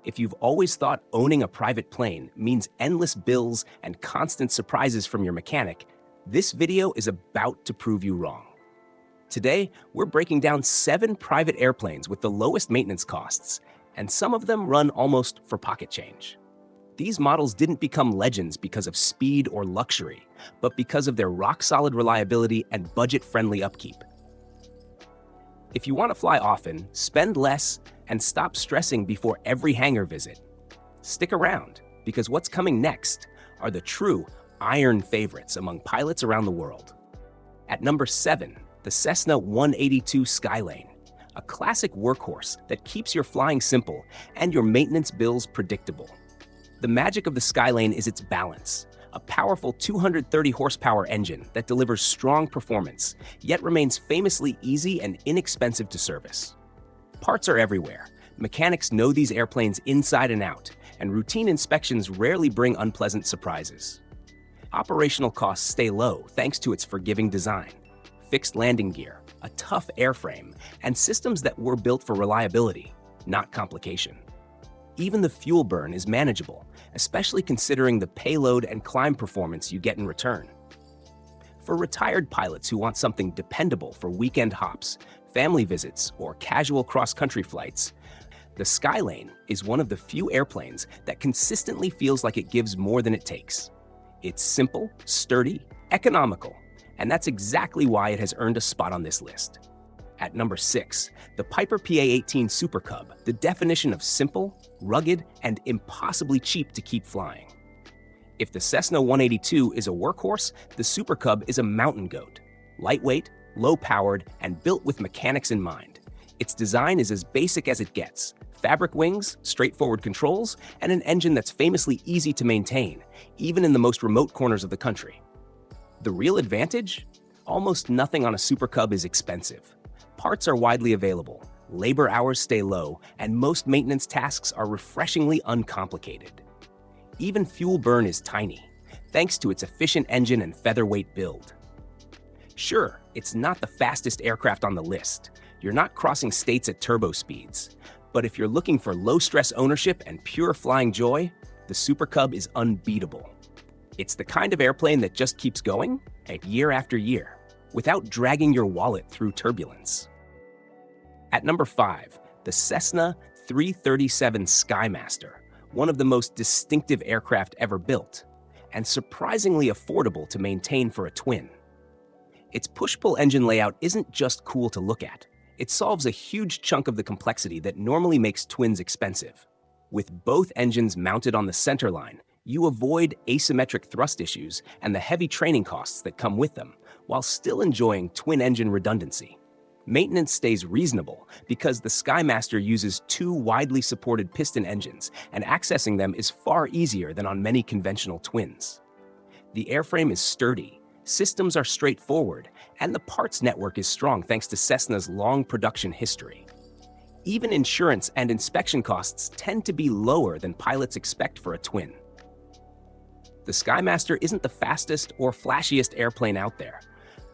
If you've always thought owning a private plane means endless bills and constant surprises from your mechanic, this video is about to prove you wrong. Today, we're breaking down 7 private airplanes with the lowest maintenance costs, and some of them run almost for pocket change. These models didn't become legends because of speed or luxury, but because of their rock-solid reliability and budget-friendly upkeep. If you want to fly often, spend less, and stop stressing before every hangar visit, stick around, because what's coming next are the true iron favorites among pilots around the world. At number 7, the Cessna 182 Skylane, a classic workhorse that keeps your flying simple and your maintenance bills predictable. The magic of the Skylane is its balance, a powerful 230 horsepower engine that delivers strong performance, yet remains famously easy and inexpensive to service. Parts are everywhere. Mechanics know these airplanes inside and out, and routine inspections rarely bring unpleasant surprises. Operational costs stay low thanks to its forgiving design, fixed landing gear, a tough airframe, and systems that were built for reliability, not complication. Even the fuel burn is manageable, especially considering the payload and climb performance you get in return. For retired pilots who want something dependable for weekend hops, family visits, or casual cross-country flights, the Skylane is one of the few airplanes that consistently feels like it gives more than it takes. It's simple, sturdy, economical, and that's exactly why it has earned a spot on this list. At number 6, the Piper PA-18 Super Cub, the definition of simple, rugged, and impossibly cheap to keep flying. If the Cessna 182 is a workhorse, the Super Cub is a mountain goat. Lightweight, low-powered, and built with mechanics in mind. Its design is as basic as it gets. Fabric wings, straightforward controls, and an engine that's famously easy to maintain, even in the most remote corners of the country. The real advantage? Almost nothing on a Super Cub is expensive. Parts are widely available, labor hours stay low, and most maintenance tasks are refreshingly uncomplicated. Even fuel burn is tiny, thanks to its efficient engine and featherweight build. Sure, it's not the fastest aircraft on the list. You're not crossing states at turbo speeds. But if you're looking for low-stress ownership and pure flying joy, the Super Cub is unbeatable. It's the kind of airplane that just keeps going, year after year, without dragging your wallet through turbulence. At number 5, the Cessna 337 Skymaster, one of the most distinctive aircraft ever built, and surprisingly affordable to maintain for a twin. Its push-pull engine layout isn't just cool to look at. It solves a huge chunk of the complexity that normally makes twins expensive. With both engines mounted on the center line, you avoid asymmetric thrust issues and the heavy training costs that come with them, while still enjoying twin-engine redundancy. Maintenance stays reasonable because the Skymaster uses 2 widely supported piston engines, and accessing them is far easier than on many conventional twins. The airframe is sturdy, systems are straightforward, and the parts network is strong thanks to Cessna's long production history. Even insurance and inspection costs tend to be lower than pilots expect for a twin. The Skymaster isn't the fastest or flashiest airplane out there,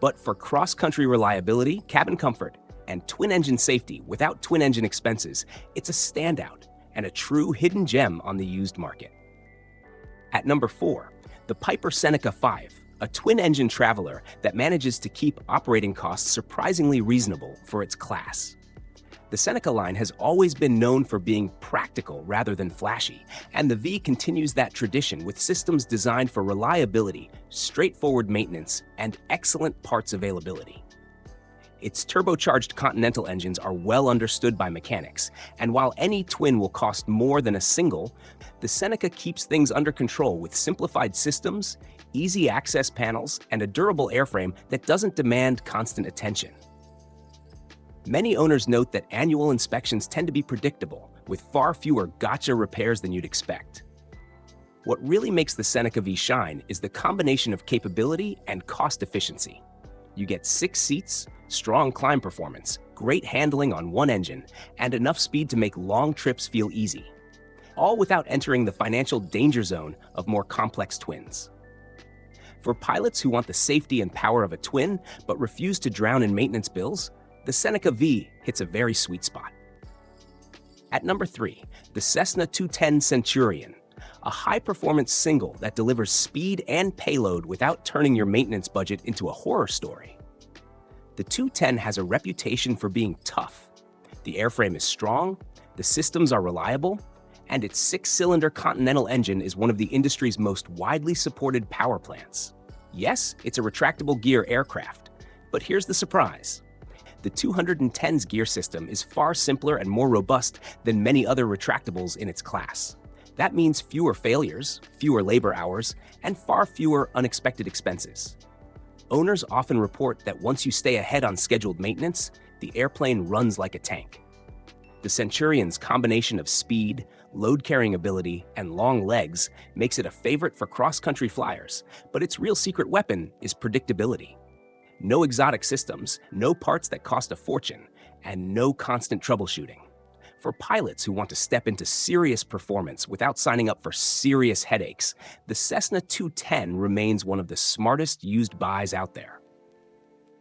but for cross-country reliability, cabin comfort, and twin-engine safety without twin-engine expenses, it's a standout and a true hidden gem on the used market. At number 4, the Piper Seneca 5, a twin-engine traveler that manages to keep operating costs surprisingly reasonable for its class. The Seneca line has always been known for being practical rather than flashy, and the V continues that tradition with systems designed for reliability, straightforward maintenance, and excellent parts availability. Its turbocharged Continental engines are well understood by mechanics, and while any twin will cost more than a single, the Seneca keeps things under control with simplified systems, easy access panels, and a durable airframe that doesn't demand constant attention. Many owners note that annual inspections tend to be predictable, with far fewer gotcha repairs than you'd expect. What really makes the Seneca V shine is the combination of capability and cost efficiency. You get 6 seats, strong climb performance, great handling on one engine, and enough speed to make long trips feel easy, all without entering the financial danger zone of more complex twins. For pilots who want the safety and power of a twin but refuse to drown in maintenance bills, the Seneca V hits a very sweet spot. At number 3, the Cessna 210 Centurion, a high-performance single that delivers speed and payload without turning your maintenance budget into a horror story. The 210 has a reputation for being tough. The airframe is strong, the systems are reliable, and its 6-cylinder Continental engine is one of the industry's most widely supported power plants. Yes, it's a retractable gear aircraft, but here's the surprise. The 210's gear system is far simpler and more robust than many other retractables in its class. That means fewer failures, fewer labor hours, and far fewer unexpected expenses. Owners often report that once you stay ahead on scheduled maintenance, the airplane runs like a tank. The Centurion's combination of speed, load-carrying ability, and long legs makes it a favorite for cross-country flyers, but its real secret weapon is predictability. No exotic systems, no parts that cost a fortune, and no constant troubleshooting. For pilots who want to step into serious performance without signing up for serious headaches, the Cessna 210 remains one of the smartest used buys out there.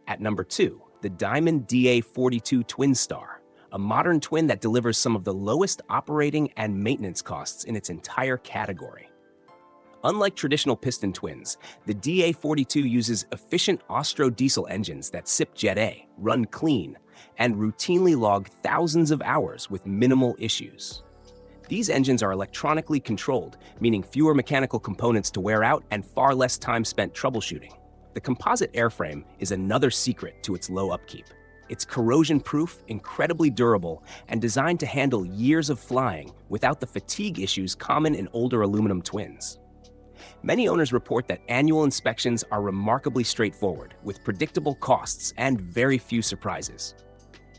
At number 2, the Diamond DA-42 Twin Star, a modern twin that delivers some of the lowest operating and maintenance costs in its entire category. Unlike traditional piston twins, the DA-42 uses efficient Austro-diesel engines that sip Jet A, run clean, and routinely log thousands of hours with minimal issues. These engines are electronically controlled, meaning fewer mechanical components to wear out and far less time spent troubleshooting. The composite airframe is another secret to its low upkeep. It's corrosion-proof, incredibly durable, and designed to handle years of flying without the fatigue issues common in older aluminum twins. Many owners report that annual inspections are remarkably straightforward, with predictable costs and very few surprises.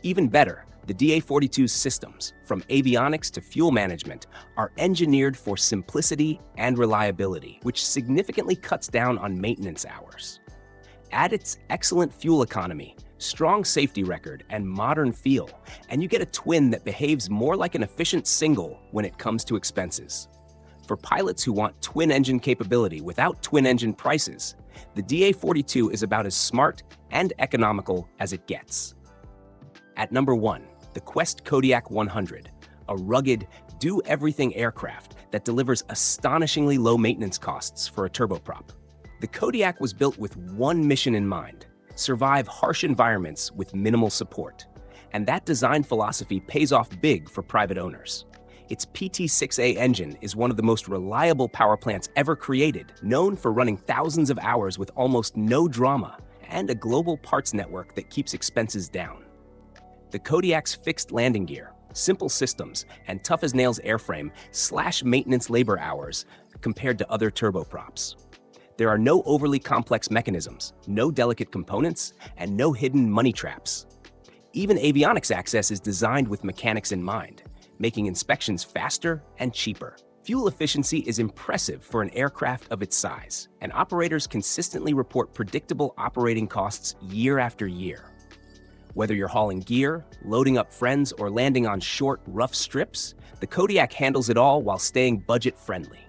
Even better, the DA-42's systems, from avionics to fuel management, are engineered for simplicity and reliability, which significantly cuts down on maintenance hours. Add its excellent fuel economy, strong safety record, and modern feel, and you get a twin that behaves more like an efficient single when it comes to expenses. For pilots who want twin-engine capability without twin-engine prices, the DA-42 is about as smart and economical as it gets. At number 1, the Quest Kodiak 100, a rugged, do-everything aircraft that delivers astonishingly low maintenance costs for a turboprop. The Kodiak was built with one mission in mind: survive harsh environments with minimal support. And that design philosophy pays off big for private owners. Its PT-6A engine is one of the most reliable power plants ever created, known for running thousands of hours with almost no drama, and a global parts network that keeps expenses down. The Kodiak's fixed landing gear, simple systems, and tough-as-nails airframe slash maintenance labor hours compared to other turboprops. There are no overly complex mechanisms, no delicate components, and no hidden money traps. Even avionics access is designed with mechanics in mind, making inspections faster and cheaper. Fuel efficiency is impressive for an aircraft of its size, and operators consistently report predictable operating costs year after year. Whether you're hauling gear, loading up friends, or landing on short, rough strips, the Kodiak handles it all while staying budget-friendly.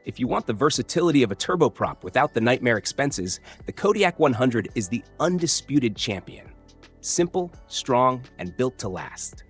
If you want the versatility of a turboprop without the nightmare expenses, the Kodiak 100 is the undisputed champion. Simple, strong, and built to last.